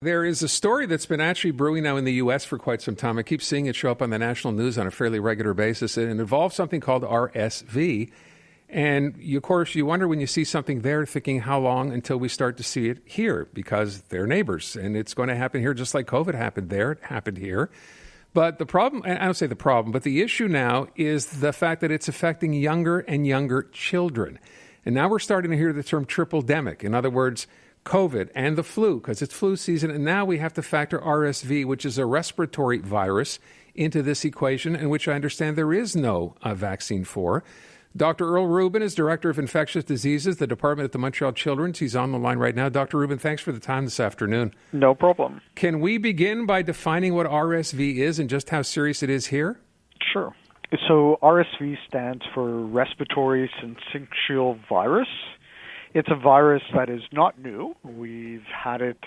There is a story that's been actually brewing now in the U.S. for quite some time. I keep seeing it show up on the national news on a fairly regular basis. It involves something called RSV. And, of course, you wonder when you see something there, thinking how long until we start to see it here, because they're neighbors. And it's going to happen here just like COVID happened there. It happened here. But the problem, and I don't say the problem, but the issue now is the fact that it's affecting younger and younger children. And now we're starting to hear the term triple-demic. In other words, COVID and the flu, because it's flu season, and now we have to factor RSV, which is a respiratory virus, into this equation, in which I understand there is no vaccine for. Dr. EARL RUBIN is Director of Infectious Diseases, the Department at the Montreal Children's. He's on the line right now. Dr. RUBIN, thanks for the time this afternoon. No problem. Can we begin by defining what RSV is and just how serious it is here? Sure. So RSV stands for respiratory syncytial virus. It's a virus that is not new. We've had it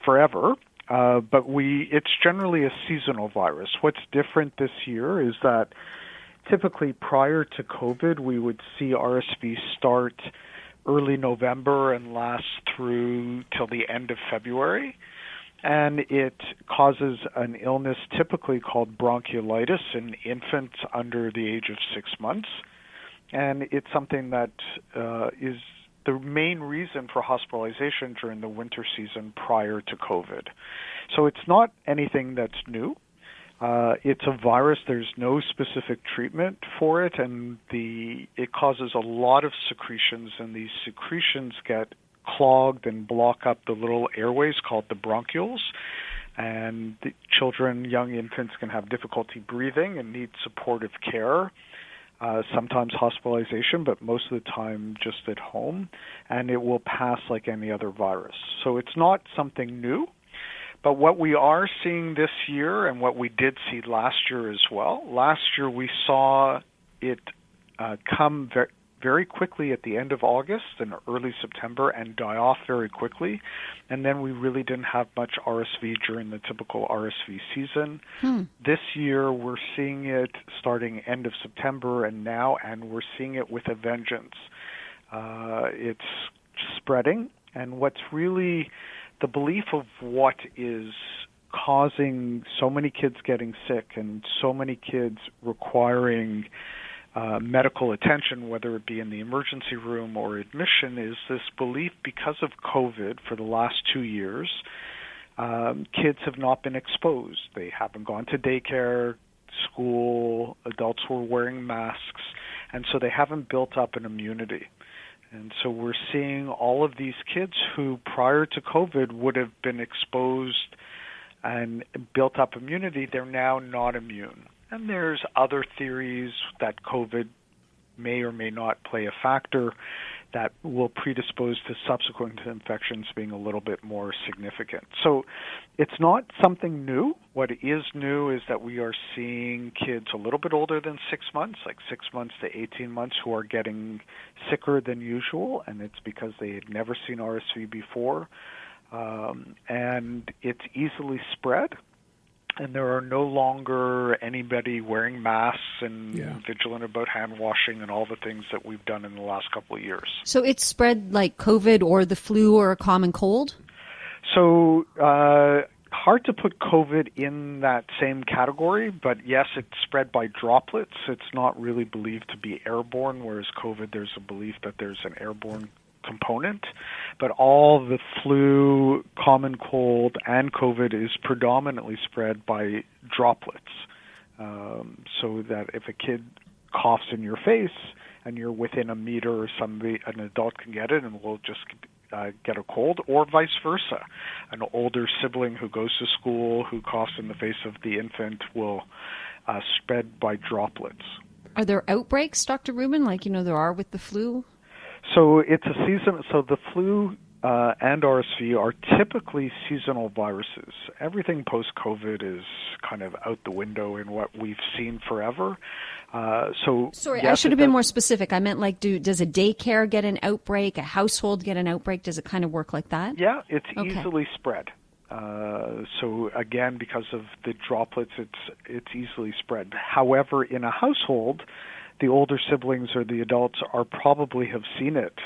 forever, but it's generally a seasonal virus. What's different this year is that typically prior to COVID, we would see RSV start early November and last through till the end of February. And it causes an illness typically called bronchiolitis in infants under the age of 6 months. And it's something that is the main reason for hospitalization during the winter season prior to COVID. So it's not anything that's new. It's a virus. There's no specific treatment for it, and it causes a lot of secretions, and these secretions get clogged and block up the little airways called the bronchioles. And the children, young infants, can have difficulty breathing and need supportive care. Sometimes hospitalization, but most of the time just at home, and it will pass like any other virus. So it's not something new, but what we are seeing this year and what we did see last year as well, last year we saw it come very quickly at the end of August and early September and die off very quickly. And then we really didn't have much RSV during the typical RSV season. This year we're seeing it starting end of September and we're seeing it with a vengeance. It's spreading, and what's really the belief of what is causing so many kids getting sick and so many kids requiring medical attention, whether it be in the emergency room or admission, is this belief because of COVID for the last 2 years, kids have not been exposed. They haven't gone to daycare, school, adults were wearing masks, and so they haven't built up an immunity. And so we're seeing all of these kids who prior to COVID would have been exposed and built up immunity, they're now not immune. And there's other theories that COVID may or may not play a factor that will predispose to subsequent infections being a little bit more significant. So it's not something new. What is new is that we are seeing kids a little bit older than 6 months, like 6 months to 18 months, who are getting sicker than usual, and it's because they had never seen RSV before. And it's easily spread. And there are no longer anybody wearing masks and vigilant about hand washing and all the things that we've done in the last couple of years. So it's spread like COVID or the flu or a common cold? So hard to put COVID in that same category, but yes, it's spread by droplets. It's not really believed to be airborne, whereas COVID, there's a belief that there's an airborne component, but all the flu, common cold, and COVID is predominantly spread by droplets. So that if a kid coughs in your face and you're within a meter or somebody, an adult can get it and will just get a cold, or vice versa. An older sibling who goes to school who coughs in the face of the infant will spread by droplets. Are there outbreaks, Dr. Rubin, like there are with the flu? So it's a season. So the flu and RSV are typically seasonal viruses. Everything post-COVID is kind of out the window in what we've seen forever. Sorry, yes, I should have been more specific. I meant does a daycare get an outbreak? A household get an outbreak? Does it kind of work like that? Yeah, it's easily spread. So again, because of the droplets, it's easily spread. However, in a household, the older siblings or the adults are probably have seen it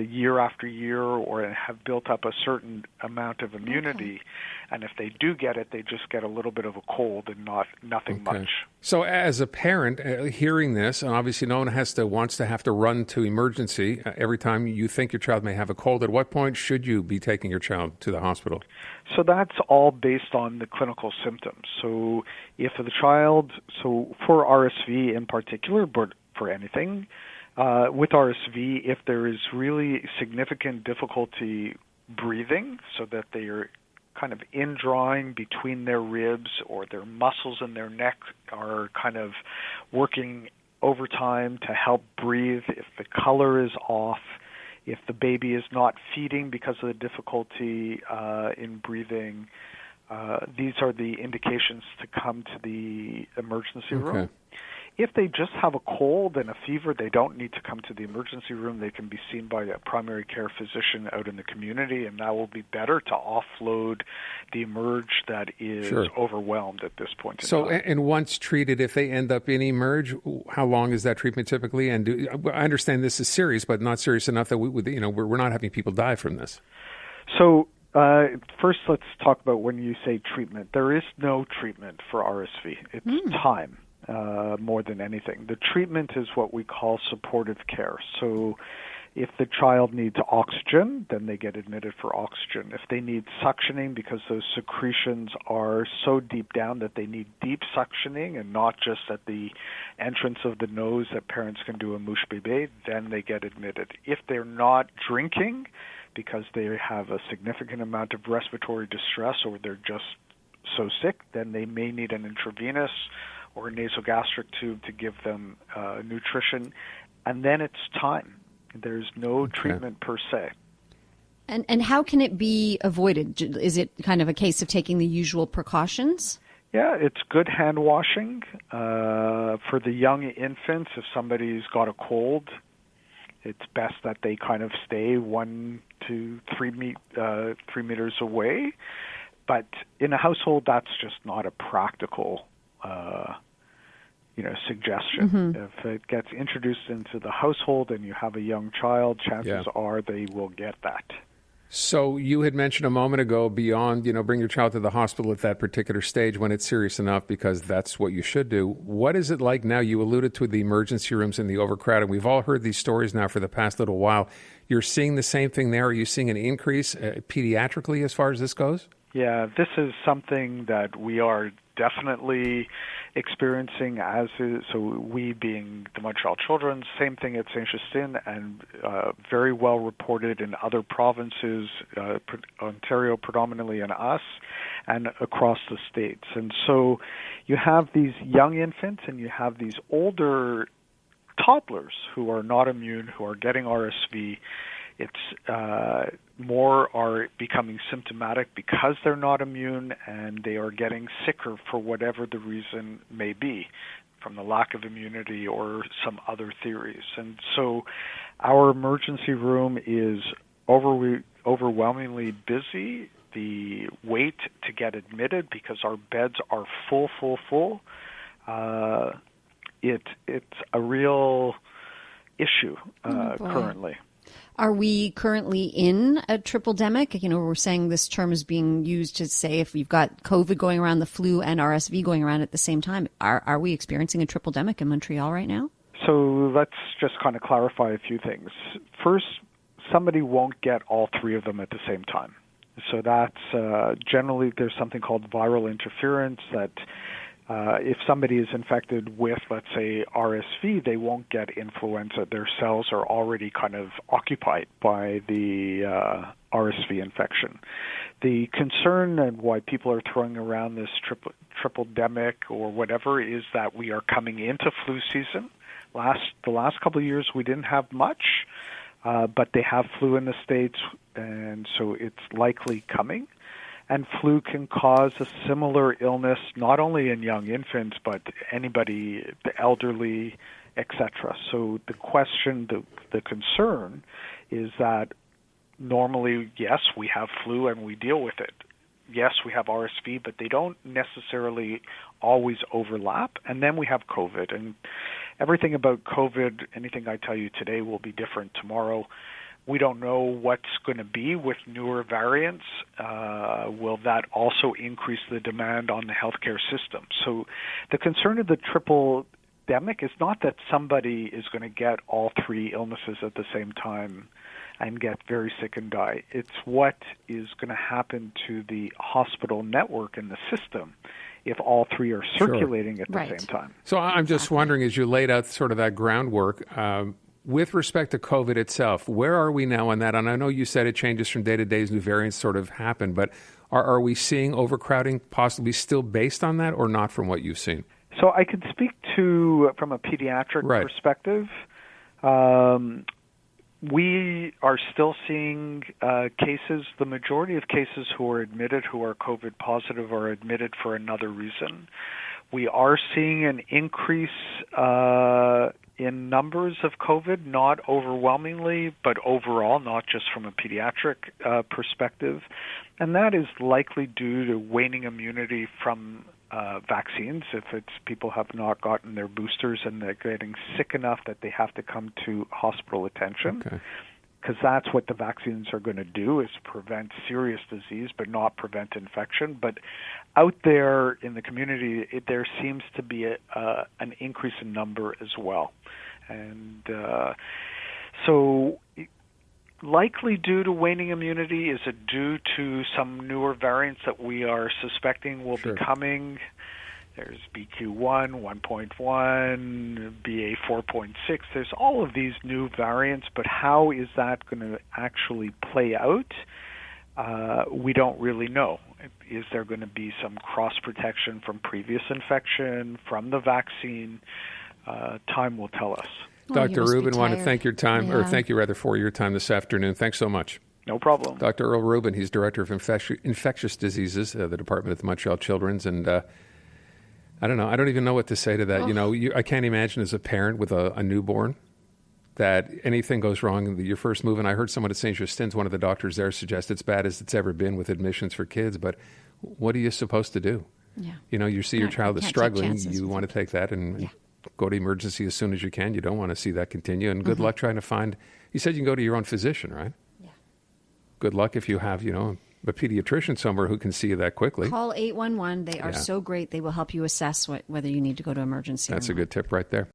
year after year or have built up a certain amount of immunity. Okay. And if they do get it, they just get a little bit of a cold and nothing much. So as a parent, hearing this, and obviously no one wants to have to run to emergency every time you think your child may have a cold, at what point should you be taking your child to the hospital? So that's all based on the clinical symptoms. So if the child, so for RSV in particular, but for anything, with RSV, if there is really significant difficulty breathing, so that they are kind of indrawing between their ribs or their muscles in their neck are kind of working overtime to help breathe, if the color is off, if the baby is not feeding because of the difficulty in breathing, these are the indications to come to the emergency room. If they just have a cold and a fever, they don't need to come to the emergency room. They can be seen by a primary care physician out in the community, and that will be better to offload the emerge that is overwhelmed at this point in time. And once treated, if they end up in emerge, how long is that treatment typically? And I understand this is serious, but not serious enough that we're not having people die from this. So first, let's talk about when you say treatment. There is no treatment for RSV. It's time. More than anything. The treatment is what we call supportive care. So if the child needs oxygen, then they get admitted for oxygen. If they need suctioning because those secretions are so deep down that they need deep suctioning and not just at the entrance of the nose that parents can do a mouche bébé, then they get admitted. If they're not drinking because they have a significant amount of respiratory distress or they're just so sick, then they may need an intravenous or a nasogastric tube to give them nutrition, and then it's time. There's no treatment per se. And how can it be avoided? Is it kind of a case of taking the usual precautions? Yeah, it's good hand washing. For the young infants, if somebody's got a cold, it's best that they kind of stay 1 to 3 meters away. But in a household, that's just not a practical suggestion. Mm-hmm. If it gets introduced into the household and you have a young child, chances are they will get that. So you had mentioned a moment ago beyond, bring your child to the hospital at that particular stage when it's serious enough because that's what you should do. What is it like now? You alluded to the emergency rooms and the overcrowding. We've all heard these stories now for the past little while. You're seeing the same thing there. Are you seeing an increase pediatrically as far as this goes? Yeah, this is something that we are definitely experiencing so we being the Montreal Children's, same thing at St. Justine, and very well reported in other provinces, Ontario predominantly and us, and across the states. And so you have these young infants and you have these older toddlers who are not immune, who are getting RSV. It's more are becoming symptomatic because they're not immune, and they are getting sicker for whatever the reason may be, from the lack of immunity or some other theories. And so our emergency room is overwhelmingly busy. The wait to get admitted, because our beds are full, it's a real issue currently. Are we currently in a triple-demic? We're saying this term is being used to say if we've got COVID going around, the flu and RSV going around at the same time. Are we experiencing a triple-demic in Montreal right now? So let's just kind of clarify a few things. First, somebody won't get all three of them at the same time. So that's generally there's something called viral interference that if somebody is infected with, let's say, RSV, they won't get influenza. Their cells are already kind of occupied by the RSV infection. The concern and why people are throwing around this triple-demic or whatever is that we are coming into flu season. The last couple of years we didn't have much, but they have flu in the States, and so it's likely coming. And flu can cause a similar illness, not only in young infants, but anybody, the elderly, etc. So the question, the concern is that normally, yes, we have flu and we deal with it. Yes, we have RSV, but they don't necessarily always overlap. And then we have COVID. everything about COVID, anything I tell you today will be different tomorrow. We don't know what's going to be with newer variants. Will that also increase the demand on the healthcare system? So the concern of the triple-demic is not that somebody is going to get all three illnesses at the same time and get very sick and die. It's what is going to happen to the hospital network and the system if all three are circulating at the same time. So I'm just wondering, as you laid out sort of that groundwork, with respect to COVID itself, where are we now on that? And I know you said it changes from day to day as new variants sort of happen, but are we seeing overcrowding possibly still based on that or not from what you've seen? So I can speak to, from a pediatric perspective, we are still seeing cases. The majority of cases who are admitted who are COVID positive are admitted for another reason. We are seeing an increase in numbers of COVID, not overwhelmingly, but overall, not just from a pediatric perspective. And that is likely due to waning immunity from vaccines. If it's people have not gotten their boosters and they're getting sick enough that they have to come to hospital attention. Because that's what the vaccines are going to do, is prevent serious disease but not prevent infection. But out there in the community, there seems to be an increase in number as well. And so likely due to waning immunity. Is it due to some newer variants that we are suspecting will be coming? There's BQ1, 1.1, BA 4.6. There's all of these new variants, but how is that going to actually play out? We don't really know. Is there going to be some cross-protection from previous infection, from the vaccine? Time will tell us. Dr. Rubin, I want to thank your time, or thank you rather for your time this afternoon. Thanks so much. No problem. Dr. EARL RUBIN, he's Director of Infectious Diseases, the Department at the Montreal Children's, and I don't know. I don't even know what to say to that. I can't imagine as a parent with a newborn that anything goes wrong in your first move. And I heard someone at St. Justin's, one of the doctors there, suggest it's bad as it's ever been with admissions for kids. But what are you supposed to do? Yeah. You see your child is struggling. You want to take that and go to emergency as soon as you can. You don't want to see that continue. And good luck trying to find. You said you can go to your own physician, right? Yeah. Good luck if you have, a pediatrician somewhere who can see you that quickly. Call 811. They are so great. They will help you assess whether you need to go to emergency. That's a good tip right there.